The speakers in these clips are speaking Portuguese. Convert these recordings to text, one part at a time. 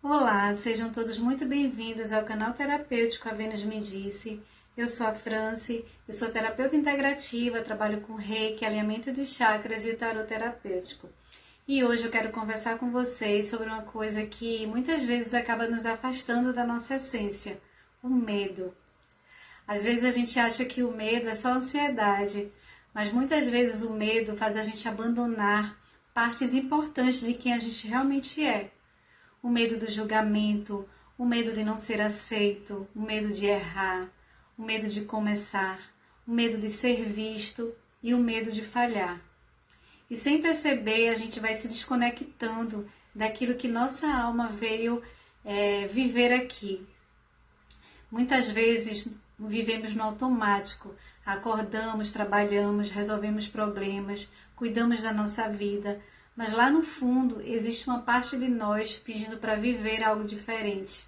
Olá, sejam todos muito bem-vindos ao canal terapêutico A Vênus Me Disse. Eu sou a Franci, eu sou terapeuta integrativa, trabalho com reiki, alinhamento de chakras e o tarot terapêutico. E hoje eu quero conversar com vocês sobre uma coisa que muitas vezes acaba nos afastando da nossa essência, o medo. Às vezes a gente acha que o medo é só ansiedade, mas muitas vezes o medo faz a gente abandonar partes importantes de quem a gente realmente é. O medo do julgamento, o medo de não ser aceito, o medo de errar, o medo de começar, o medo de ser visto e o medo de falhar. E sem perceber, a gente vai se desconectando daquilo que nossa alma veio viver aqui. Muitas vezes vivemos no automático, acordamos, trabalhamos, resolvemos problemas, cuidamos da nossa vida, mas lá no fundo existe uma parte de nós pedindo para viver algo diferente,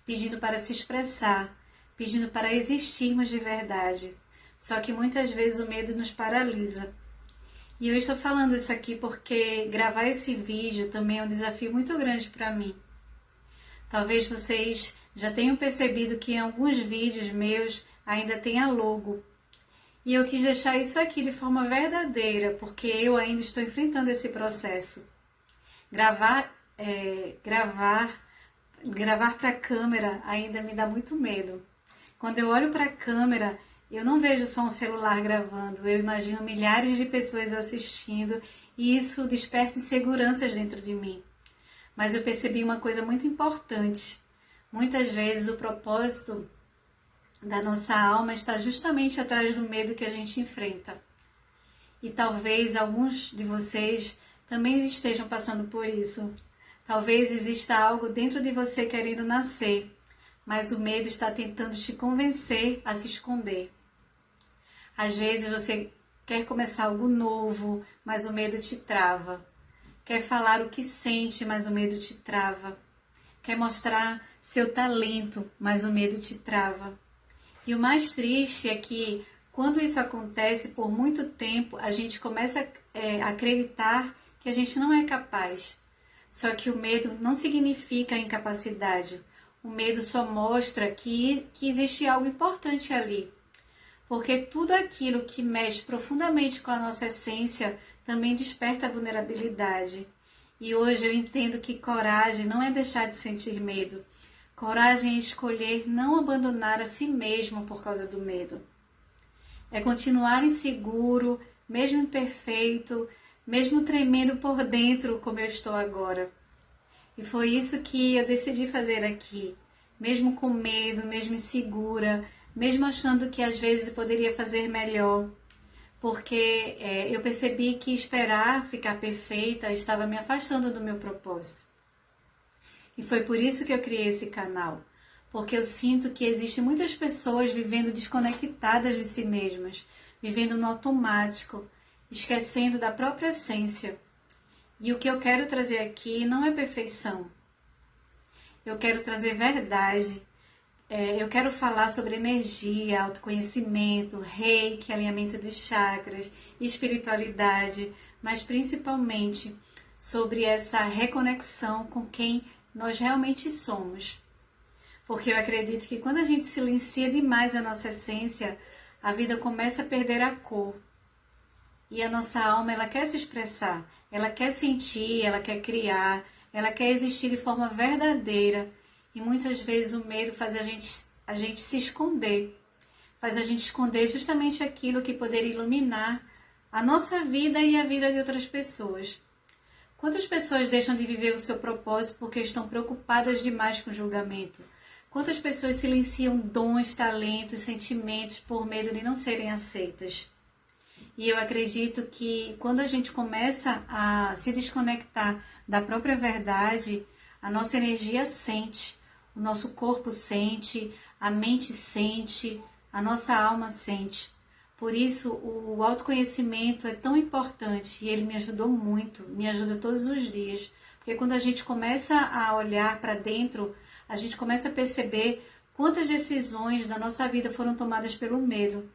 pedindo para se expressar, pedindo para existirmos de verdade. Só que muitas vezes o medo nos paralisa. E eu estou falando isso aqui porque gravar esse vídeo também é um desafio muito grande para mim. Talvez vocês já tenham percebido que em alguns vídeos meus ainda tem a logo. E eu quis deixar isso aqui de forma verdadeira, porque eu ainda estou enfrentando esse processo. Gravar para a câmera ainda me dá muito medo. Quando eu olho para a câmera, eu não vejo só um celular gravando, eu imagino milhares de pessoas assistindo e isso desperta inseguranças dentro de mim. Mas eu percebi uma coisa muito importante. Muitas vezes o propósito da nossa alma está justamente atrás do medo que a gente enfrenta. E talvez alguns de vocês também estejam passando por isso. Talvez exista algo dentro de você querendo nascer, mas o medo está tentando te convencer a se esconder. Às vezes você quer começar algo novo, mas o medo te trava. Quer falar o que sente, mas o medo te trava. Quer mostrar seu talento, mas o medo te trava. E o mais triste é que, quando isso acontece por muito tempo, a gente começa a acreditar que a gente não é capaz. Só que o medo não significa incapacidade. O medo só mostra que existe algo importante ali. Porque tudo aquilo que mexe profundamente com a nossa essência também desperta vulnerabilidade. E hoje eu entendo que coragem não é deixar de sentir medo. Coragem é escolher não abandonar a si mesmo por causa do medo. É continuar inseguro, mesmo imperfeito, mesmo tremendo por dentro como eu estou agora. E foi isso que eu decidi fazer aqui. Mesmo com medo, mesmo insegura, mesmo achando que às vezes poderia fazer melhor. Porque eu percebi que esperar ficar perfeita estava me afastando do meu propósito. E foi por isso que eu criei esse canal, porque eu sinto que existem muitas pessoas vivendo desconectadas de si mesmas, vivendo no automático, esquecendo da própria essência. E o que eu quero trazer aqui não é perfeição. Eu quero trazer verdade. Eu quero falar sobre energia, autoconhecimento, reiki, alinhamento de chakras, espiritualidade, mas principalmente sobre essa reconexão com quem nós realmente somos. Porque eu acredito que quando a gente silencia demais a nossa essência, a vida começa a perder a cor. E a nossa alma, ela quer se expressar, ela quer sentir, ela quer criar, ela quer existir de forma verdadeira. E muitas vezes o medo faz a gente se esconder. Faz a gente esconder justamente aquilo que poderia iluminar a nossa vida e a vida de outras pessoas. Quantas pessoas deixam de viver o seu propósito porque estão preocupadas demais com o julgamento? Quantas pessoas silenciam dons, talentos, sentimentos por medo de não serem aceitas? E eu acredito que quando a gente começa a se desconectar da própria verdade, a nossa energia sente, o nosso corpo sente, a mente sente, a nossa alma sente. Por isso, o autoconhecimento é tão importante e ele me ajudou muito, me ajuda todos os dias. Porque quando a gente começa a olhar para dentro, a gente começa a perceber quantas decisões da nossa vida foram tomadas pelo medo.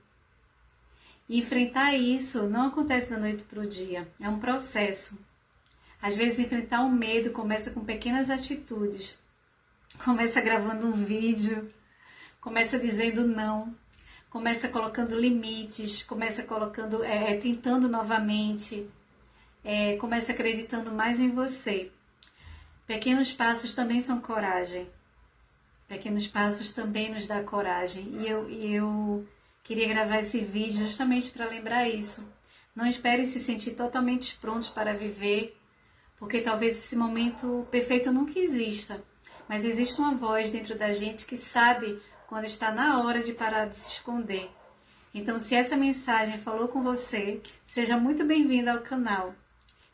E enfrentar isso não acontece da noite para o dia, é um processo. Às vezes enfrentar o medo começa com pequenas atitudes. Começa gravando um vídeo, começa dizendo não, começa colocando limites, começa colocando, tentando novamente, começa acreditando mais em você. Pequenos passos também são coragem. Pequenos passos também nos dá coragem. E eu queria gravar esse vídeo justamente para lembrar isso. Não espere se sentir totalmente prontos para viver, porque talvez esse momento perfeito nunca exista. Mas existe uma voz dentro da gente que sabe quando está na hora de parar de se esconder. Então, se essa mensagem falou com você, seja muito bem-vindo ao canal.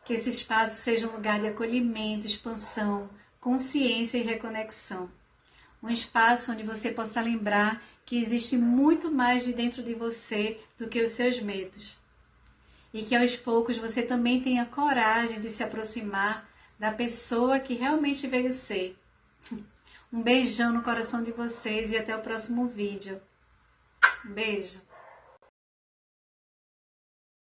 Que esse espaço seja um lugar de acolhimento, expansão, consciência e reconexão. Um espaço onde você possa lembrar que existe muito mais de dentro de você do que os seus medos. E que aos poucos você também tenha coragem de se aproximar da pessoa que realmente veio ser. Um beijão no coração de vocês e até o próximo vídeo. Um beijo.